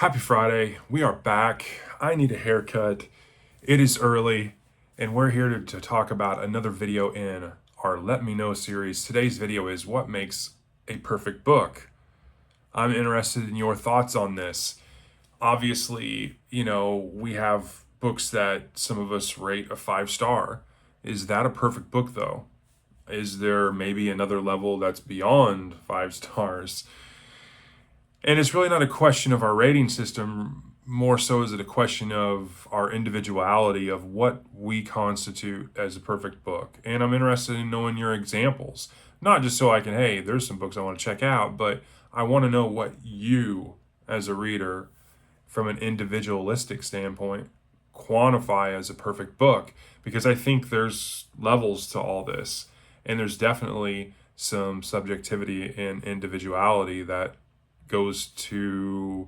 Happy Friday. We are back. I need a haircut. It is early, and we're here to talk about another video in our Let Me Know series. Today's video is what makes a perfect book. I'm interested in your thoughts on this. Obviously, we have books that some of us rate a 5-star. Is that a perfect book, though? Is there maybe another level that's beyond 5 stars? And it's really not a question of our rating system, more so is it a question of our individuality of what we constitute as a perfect book. And I'm interested in knowing your examples, not just so I can, hey, there's some books I want to check out, but I want to know what you, as a reader, from an individualistic standpoint, quantify as a perfect book. Because I think there's levels to all this, and there's definitely some subjectivity and individuality that goes to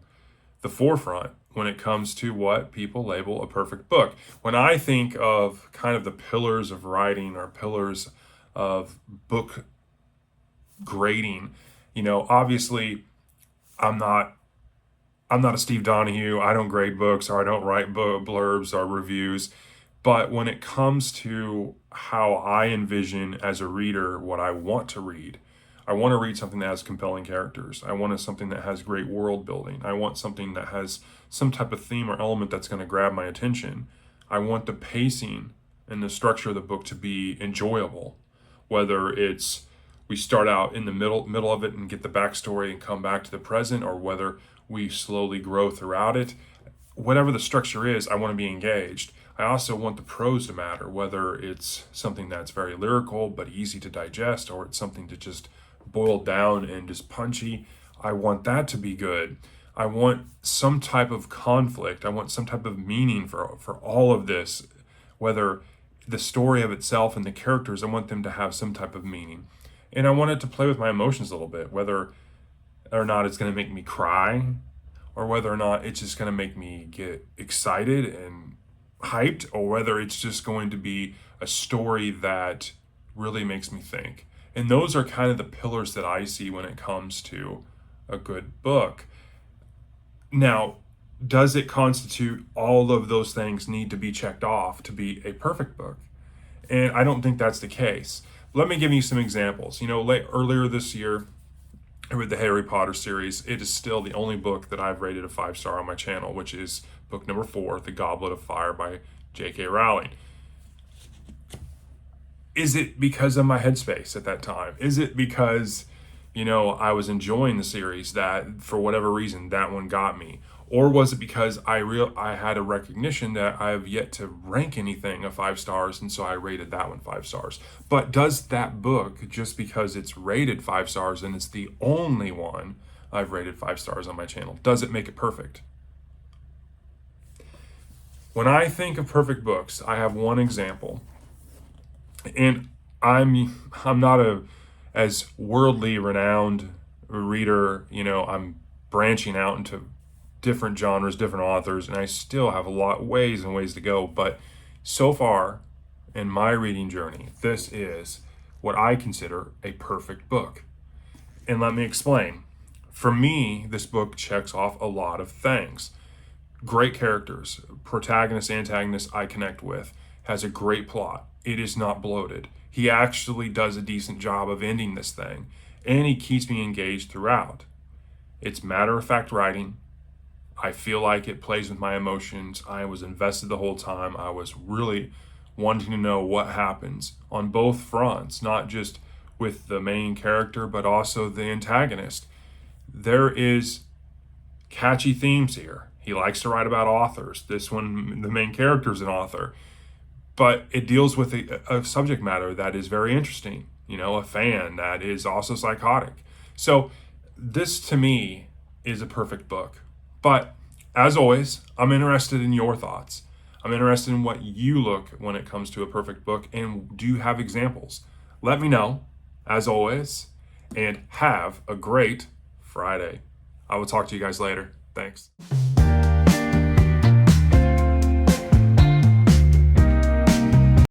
the forefront when it comes to what people label a perfect book. When I think of kind of the pillars of writing or pillars of book grading, obviously I'm not a Steve Donahue. I don't grade books, or I don't write blurbs or reviews. But when it comes to how I envision as a reader what I want to read, I want to read something that has compelling characters. I want something that has great world building. I want something that has some type of theme or element that's going to grab my attention. I want the pacing and the structure of the book to be enjoyable. Whether it's we start out in the middle of it and get the backstory and come back to the present, or whether we slowly grow throughout it. Whatever the structure is, I want to be engaged. I also want the prose to matter, whether it's something that's very lyrical but easy to digest, or it's something to just boil down and just punchy. I want that to be good. I want some type of conflict. I want some type of meaning for all of this, whether the story of itself and the characters, I want them to have some type of meaning. And I want it to play with my emotions a little bit, whether or not it's going to make me cry, or whether or not it's just going to make me get excited and hyped, or whether it's just going to be a story that really makes me think. And those are kind of the pillars that I see when it comes to a good book. Now, does it constitute all of those things need to be checked off to be a perfect book? And I don't think that's the case. Let me give you some examples. Earlier this year, with the Harry Potter series, it is still the only book that I've rated a 5-star on my channel, which is book number 4, The Goblet of Fire by J.K. Rowling. Is it because of my headspace at that time? Is it because, I was enjoying the series that for whatever reason that one got me? Or was it because I had a recognition that I have yet to rank anything a 5 stars, and so I rated that one 5 stars? But does that book, just because it's rated 5 stars and it's the only one I've rated 5 stars on my channel, does it make it perfect? When I think of perfect books, I have one example. And I'm not as worldly renowned reader. I'm branching out into different genres, different authors, and I still have ways and ways to go. But so far in my reading journey, this is what I consider a perfect book. And let me explain. For me, this book checks off a lot of things. Great characters, protagonist, antagonist I connect with, has a great plot. It is not bloated. He actually does a decent job of ending this thing, and he keeps me engaged throughout. It's matter-of-fact writing. I feel like it plays with my emotions. I was invested the whole time. I was really wanting to know what happens on both fronts, not just with the main character, but also the antagonist. There is catchy themes here. He likes to write about authors. This one, the main character is an author. But it deals with a subject matter that is very interesting. A fan that is also psychotic. So this, to me, is a perfect book. But as always, I'm interested in your thoughts. I'm interested in what you look when it comes to a perfect book, and do you have examples? Let me know, as always, and have a great Friday. I will talk to you guys later. Thanks.